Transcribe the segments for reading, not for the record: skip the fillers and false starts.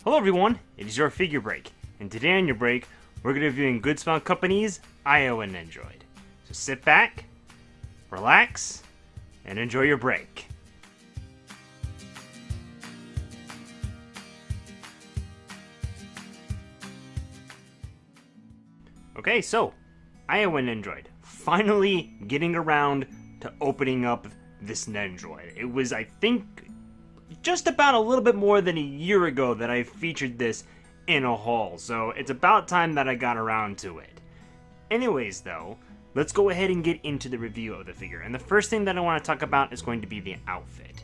Hello everyone, it is your Figure Break, and today on your break, we're going to be reviewing Good Smile Company's Iowa Nendoroid. So sit back, relax, and enjoy your break. Okay, so, Iowa Nendoroid, finally getting around to opening up this Nendoroid. It was, I think, just about a little bit more than a year ago that I featured this in a haul, so it's about time that I got around to it. Anyways though, let's go ahead and get into the review of the figure, and the first thing that I want to talk about is going to be the outfit.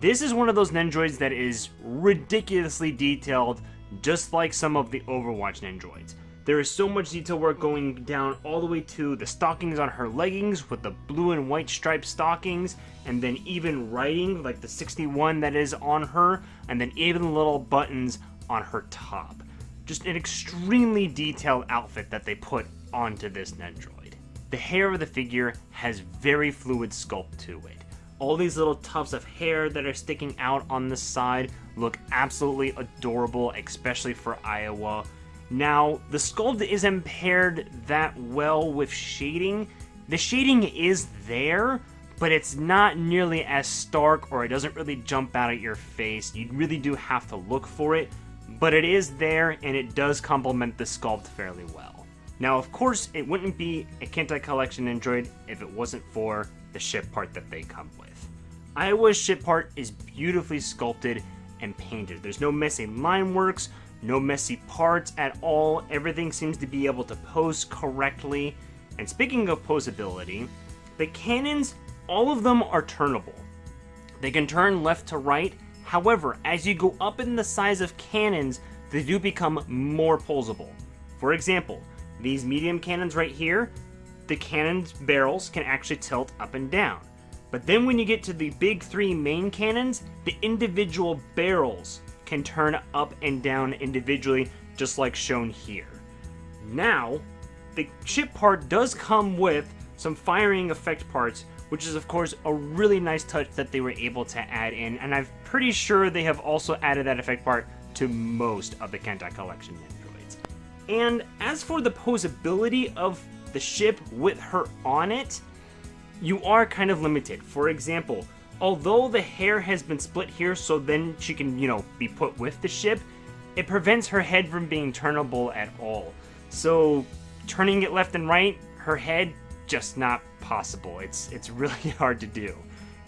This is one of those Nendoroids that is ridiculously detailed, just like some of the Overwatch Nendoroids. There is so much detail work going down all the way to the stockings on her leggings with the blue and white striped stockings, and then even writing like the 61 that is on her, and then even little buttons on her top. Just an extremely detailed outfit that they put onto this Nendoroid. The hair of the figure has very fluid sculpt to it. All these little tufts of hair that are sticking out on the side look absolutely adorable, especially for Iowa. Now, the sculpt isn't paired that well with shading. The shading is there, but it's not nearly as stark, or it doesn't really jump out at your face. You really do have to look for it, but it is there, and it does complement the sculpt fairly well. Now, of course, it wouldn't be a Cant collection Nendoroid if it wasn't for the ship part that they come with. Iowa's ship part is beautifully sculpted and painted. There's no messy line works, no messy parts at all. Everything seems to be able to pose correctly. And speaking of posability, the cannons, all of them are turnable. They can turn left to right. However, as you go up in the size of cannons, they do become more posable. For example, these medium cannons right here, the cannon's barrels can actually tilt up and down. But then when you get to the big three main cannons, the individual barrels can turn up and down individually, just like shown here. Now, the ship part does come with some firing effect parts, which is of course a really nice touch that they were able to add in, and I'm pretty sure they have also added that effect part to most of the Cant collection Nendoroids. And as for the posability of the ship with her on it, you are kind of limited. For example, although the hair has been split here so then she can, be put with the ship, it prevents her head from being turnable at all. So turning it left and right, her head, just not possible. It's really hard to do.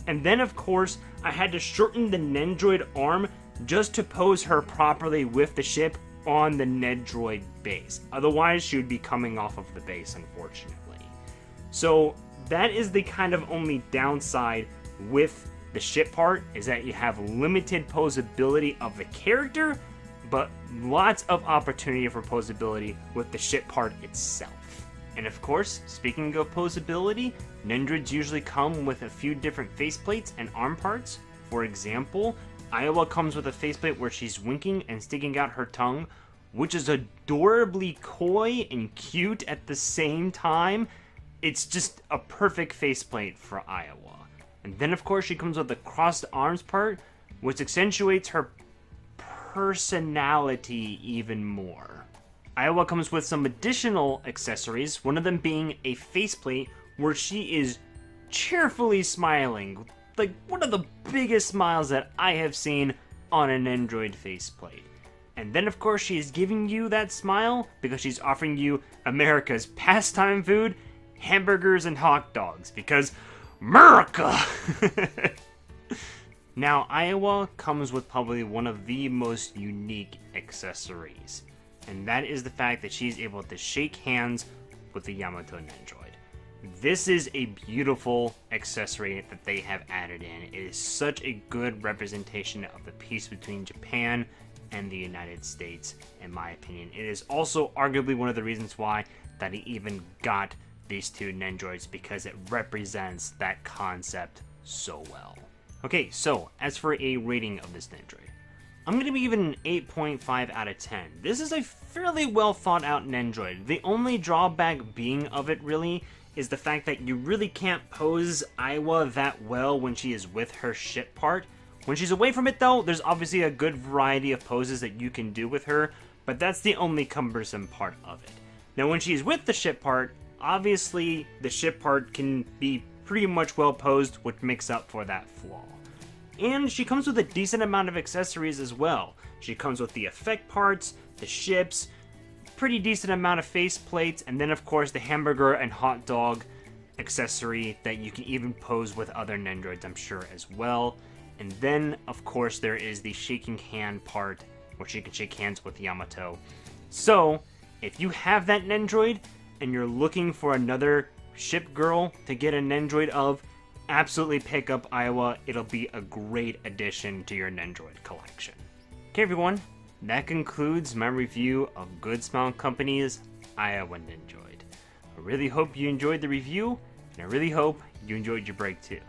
And then of course, I had to shorten the Nendoroid arm just to pose her properly with the ship on the Nendoroid base. Otherwise, she would be coming off of the base, unfortunately. So that is the kind of only downside with the ship part, is that you have limited posability of the character, but lots of opportunity for posability with the ship part itself. And of course, speaking of posability, Nendoroids usually come with a few different faceplates and arm parts. For example, Iowa comes with a faceplate where she's winking and sticking out her tongue, which is adorably coy and cute at the same time. It's just a perfect faceplate for Iowa. And then of course she comes with the crossed arms part, which accentuates her personality even more. Iowa comes with some additional accessories, one of them being a faceplate where she is cheerfully smiling. Like one of the biggest smiles that I have seen on an Nendoroid faceplate. And then of course she is giving you that smile because she's offering you America's pastime food, hamburgers and hot dogs, because America! Now, Iowa comes with probably one of the most unique accessories, and that is the fact that she's able to shake hands with the Yamato Nendoroid. This is a beautiful accessory that they have added in. It is such a good representation of the peace between Japan and the United States, in my opinion. It is also arguably one of the reasons why that he even got these two Nendoroids, because it represents that concept so well. Okay, so as for a rating of this Nendoroid, I'm going to be giving an 8.5 out of 10. This is a fairly well thought out Nendoroid. The only drawback being of it really is the fact that you really can't pose Iowa that well when she is with her ship part, When she's away from it though, there's obviously a good variety of poses that you can do with her, but that's the only cumbersome part of it. Now when she's with the ship part, obviously the ship part can be pretty much well posed, which makes up for that flaw. And she comes with a decent amount of accessories as well. She comes with the effect parts, the ships, pretty decent amount of face plates, and then of course the hamburger and hot dog accessory that you can even pose with other Nendoroids, I'm sure, as well. And then of course there is the shaking hand part, which you can shake hands with Yamato. So if you have that Nendoroid and you're looking for another ship girl to get a Nendoroid of, absolutely pick up Iowa. It'll be a great addition to your Nendoroid collection. Okay everyone, that concludes my review of Good Smile Company's Iowa Nendoroid. I really hope you enjoyed the review, and I really hope you enjoyed your break too.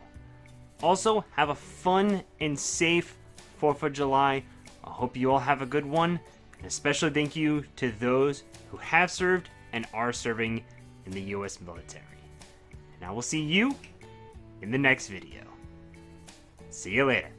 Also, have a fun and safe 4th of July. I hope you all have a good one, and especially thank you to those who have served and are serving in the U.S. military. And I will see you in the next video. See you later.